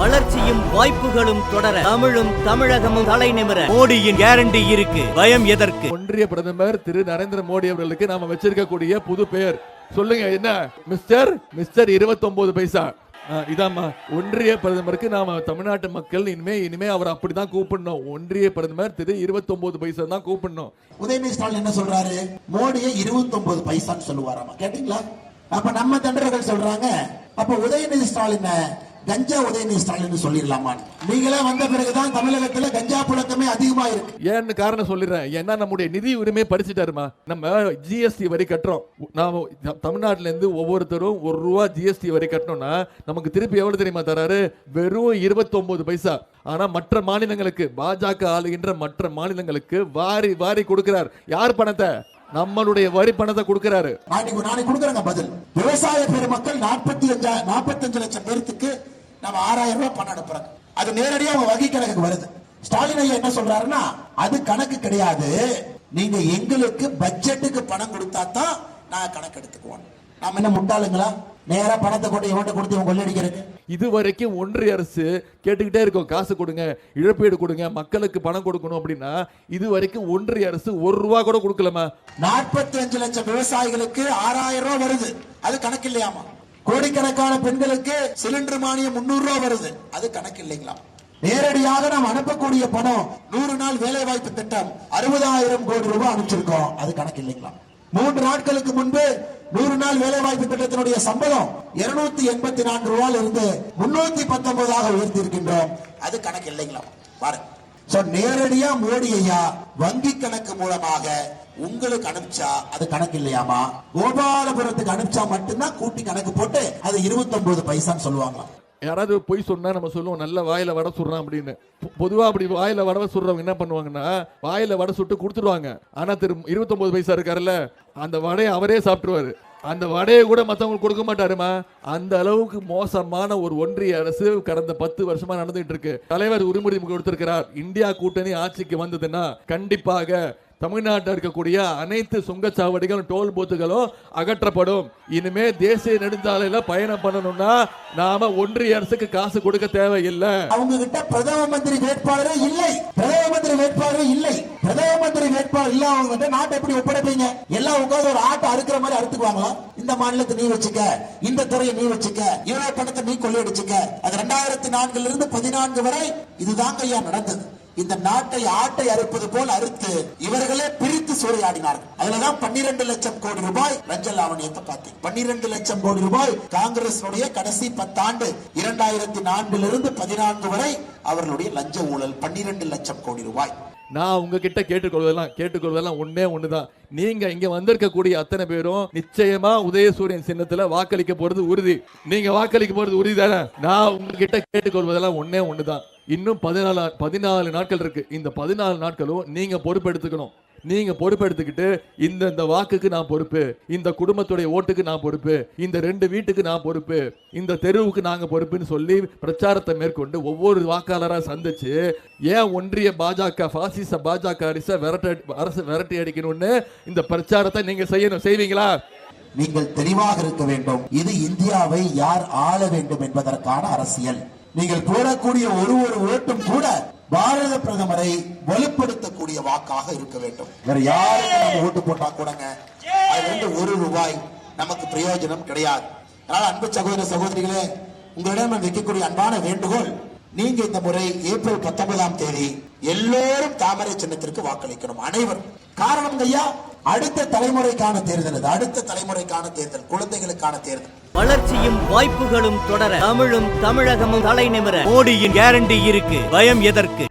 வளர்ச்சியும் வாய்ப்புகளும் தொடர தமிழும் தமிழகமும் தலை நிமிர மோடியின் கேரண்டி இருக்கு, பயம் எதற்கு? ஒன்றிய பிரதமர் திரு நரேந்திர மோடி அவர்களுக்கு நாம வச்சிருக்கக்கூடிய புது பெயர் சொல்லுங்க என்ன? மிஸ்டர் 29 பைசா. இதாம்மா ஒன்றிய பிரதமருக்கு நாம தமிழ்நாட்டு மக்கள் இனிமே அவர் அப்படிதான் கூப்பிடணும். ஒன்றிய பிரதமர் திரு 29 பைசா தான் கூப்பிடணும். உதயநிதி ஸ்டாலின் என்ன சொல்றாரு? மோடியை 29 பைசான்னு சொல்லுவாராமா. கேட்டீங்களா? அப்ப நம்ம தொண்டர்கள் சொல்றாங்க, அப்ப உதயநிதி ஸ்டாலின் கஞ்சா உதயநிதி ஸ்டாலின் சொல்லிடலாமா? நீங்களே வந்த பிறகுதான் தமிழகத்துல கஞ்சா புழக்கமே அதிகமா இருக்கு. ஏன்னு காரணம் சொல்லிடுறேன். ஏன்னா நம்முடைய நிதி உரிமை பறிச்சுட்டாருமா. நம்ம ஜிஎஸ்டி வரி கட்டுறோம். நாம தமிழ்நாட்டில இருந்து ஒவ்வொருத்தரும் ₹1 ஜிஎஸ்டி வரி கட்டணும்னா நமக்கு திருப்பி எவ்வளவு தெரியுமா தராரு? வெறும் 29 பைசா. ஆனா மற்ற மாநிலங்களுக்கு, பாஜக ஆளுகின்ற மற்ற மாநிலங்களுக்கு வாரி வாரி கொடுக்கிறார். யார் பணத்தை? நம்மளுடைய வரி பணத்தை கொடுக்கிறாரு. நாளைக்கு கொடுக்கறாங்க பதில். விவசாய பெருமக்கள் 45 லட்சம் பேருக்கு நம்ம 6000 ரூபாய் பணம் அனுப்புறாங்க. அது நேரடியா அவங்க வங்கி கணக்குக்கு வருது. ஸ்டாலின் ஐயா என்ன சொல்றாருன்னா, அது கணக்கு கிடையாது, நீங்க எங்களுக்கு பட்ஜெட்டுக்கு பணம் கொடுத்தா தான் நான் கணக்கு எடுத்துக்குவோம். நாம என்ன முட்டாளுங்களா? நேரா பணத்தை கொண்டு இவன்ட்ட கொடுத்து இவன் கொள்ளடிக்கிறது. இதுவரைக்கும் ஒன்றிய அரசு கேட்டுக்கிட்டே இருக்கும், காசு கொடுங்க, இழப்பீடு கொடுங்க, மக்களுக்கு பணம் கொடுக்கணும் அப்படின்னா இதுவரைக்கும் ஒன்றிய அரசு ₹1 கூட கொடுக்கலமா. 45 லட்சம் விவசாயிகளுக்கு 6000 ரூபாய் வருது, அது கணக்கு இல்லையாமா. கோடிக்கணக்கான பெண்களுக்கு சிலிண்டர் மானியம் 300 ரூபாய் வருது, அது கணக்கு இல்லைங்களா. நேரடியாக நாம் அனுப்பக்கூடிய பணம் 100 நாள் வேலை வாய்ப்பு திட்டம் 60,000 கோடி ரூபாய் அனுப்பிச்சிருக்கோம், அது கணக்கு இல்லைங்களா. 3 நாட்களுக்கு முன்பு 100 நாள் வேலை வாய்ப்பு திட்டத்தினுடைய சம்பளம் 284 ரூபாயில இருந்து 319 உயர்த்தி இருக்கின்றோம், அது கணக்கு இல்லைங்களா. பாருங்க, நேரடியா மோடி ஐயா வங்கி கணக்கு மூலமாக உங்களுக்கு அனுப்பிச்சா அது கணக்கு இல்லையாமா. கோபாலபுரத்துக்கு அனுப்பிச்சா மட்டும்தான் கூட்டி கணக்கு போட்டு அது 29 பைசான்னு சொல்லுவாங்களாம். யாராவது போய் சொன்னா நம்ம சொல்லுவோம் நல்ல வாயில வடை சுடுறான் அப்படின்னு. பொதுவா அப்படி வாயில வடை சுடுறவங்க என்ன பண்ணுவாங்கன்னா, வாயில வடை சுட்டு கொடுத்துருவாங்க. ஆனா 29 பைசா இருக்காருல்ல, அந்த வடையை அவரே சாப்பிட்டுருவாரு. அந்த வடையை கூட மற்றவங்களுக்கு கொடுக்க மாட்டாருமா. அந்த அளவுக்கு மோசமான ஒரு ஒன்றிய அரசு கடந்த 10 வருஷமா நடந்துட்டு இருக்கு. தலைவர் உரிமை கொடுத்திருக்கிறார். இந்தியா கூட்டணி ஆட்சிக்கு வந்ததுன்னா கண்டிப்பாக தமிழ்நாட்டில் இருக்கக்கூடிய அனைத்து சுங்கச்சாவடிகளும் டோல் பூத்துகளும் அகற்றப்படும். இனிமே தேசிய நெடுஞ்சாலையில பயணம் பண்ணணும்னா நாம ஒன்றிய அரசுக்கு காசு கொடுக்க தேவையில்லை. அவங்க கிட்ட பிரதம மந்திரி வேட்பாளரே இல்லை, பிரதம மந்திரி வேட்பாளரே இல்லை. பிரதம மந்திரி வேட்பாளர் இல்ல, அவங்க நாட்டை எப்படி ஒப்படைப்பீங்க? எல்லாம் உட்கார்ந்து ஒரு ஆட்டை அறுக்கிற மாதிரி அறுத்துக்குவாங்களா? இந்த மாநிலத்தை நீ வச்சுக்க, இந்த துறையை நீ வச்சுக்க, இவ்வளவு பணத்தை நீ கொள்ளையடிச்சுக்க. அது 2004 இருந்து 14 வரை இதுதாங்க ஐயா நடந்தது. இந்த நாட்டை ஆட்டை அறுப்பது போல் அறுத்து இவர்களே பிரித்து சூறையாடினார்கள். அதுலதான் 12 லட்சம் கோடி ரூபாய் லஞ்ச லாவணியத்தை பார்த்தீங்க. 12 லட்சம் கோடி ரூபாய் காங்கிரஸ் கடைசி 10 ஆண்டு 2004 இருந்து 14 வரை அவர்களுடைய லஞ்ச ஊழல் 12 லட்சம் கோடி ரூபாய். நான் உங்ககிட்ட கேட்டுக்கொள்வதெல்லாம் ஒண்ணுதான். நீங்க இங்க வந்திருக்கக்கூடிய அத்தனை பேரும் நிச்சயமா உதயசூரியன் சின்னத்துல வாக்களிக்க போறது உறுதி. நீங்க வாக்களிக்க போறது உறுதி தானே? நான் உங்ககிட்ட கேட்டுக்கொள்வதெல்லாம் ஒண்ணுதான். இன்னும் 14 நாட்கள் இருக்கு. இந்த 14 நாட்களும் நீங்க பொறுப்பெடுத்துக்கணும். நீங்க பொறுப்பெடுத்துக்கிட்டு இந்த வாக்குக்கு நான் பொறுப்பு, இந்த குடும்பத்துடைய ஓட்டுக்கு நான் பொறுப்பு, இந்த 2 வீட்டுக்கு நான் பொறுப்பு, இந்த தெருவுக்கு நாங்க பொறுப்புன்னு சொல்லி பிரச்சாரத்தை மேற்கொண்டு ஒவ்வொரு வாக்காளரா சந்திச்சு ஏன் ஒன்றிய பாஜக பாசிச பாஜக அரசு விரட்டி அடிக்கணும்னு இந்த பிரச்சாரத்தை நீங்க செய்வீங்களா? நீங்கள் தெளிவாக இருக்க வேண்டும். இது இந்தியாவை யார் ஆள வேண்டும் என்பதற்கான அரசியல். நீங்கள் போடக்கூடிய ஒரு ஓட்டும் கூட பாரத பிரதமரை வலுப்படுத்தக்கூடிய வாக்காக இருக்க வேண்டும். வேற யாருக்கு நம்ம ஓட்டு போட்டா கூடங்க அதுல ₹1 நமக்கு பிரயோஜனம் கிடையாது. அதனால அன்பு சகோதர சகோதரிகளே, உங்களிடம் வைக்கக்கூடிய அன்பான வேண்டுகோள், நீங்க இந்த முறை ஏப்ரல் 19ஆம் தேதி எல்லோரும் தாமரை சின்னத்திற்கு வாக்களிக்கணும், அனைவரும். காரணம் ஐயா, அடுத்த தலைமுறைக்கான தேர்தல், அடுத்த தலைமுறைக்கான தேர்தல், குழந்தைகளுக்கான தேர்தல். வளர்ச்சியும் வாய்ப்புகளும் தொடர தமிழும் தமிழகமும் தலை நிமிர மோடியின் கேரண்டி இருக்கு, பயம் எதற்கு?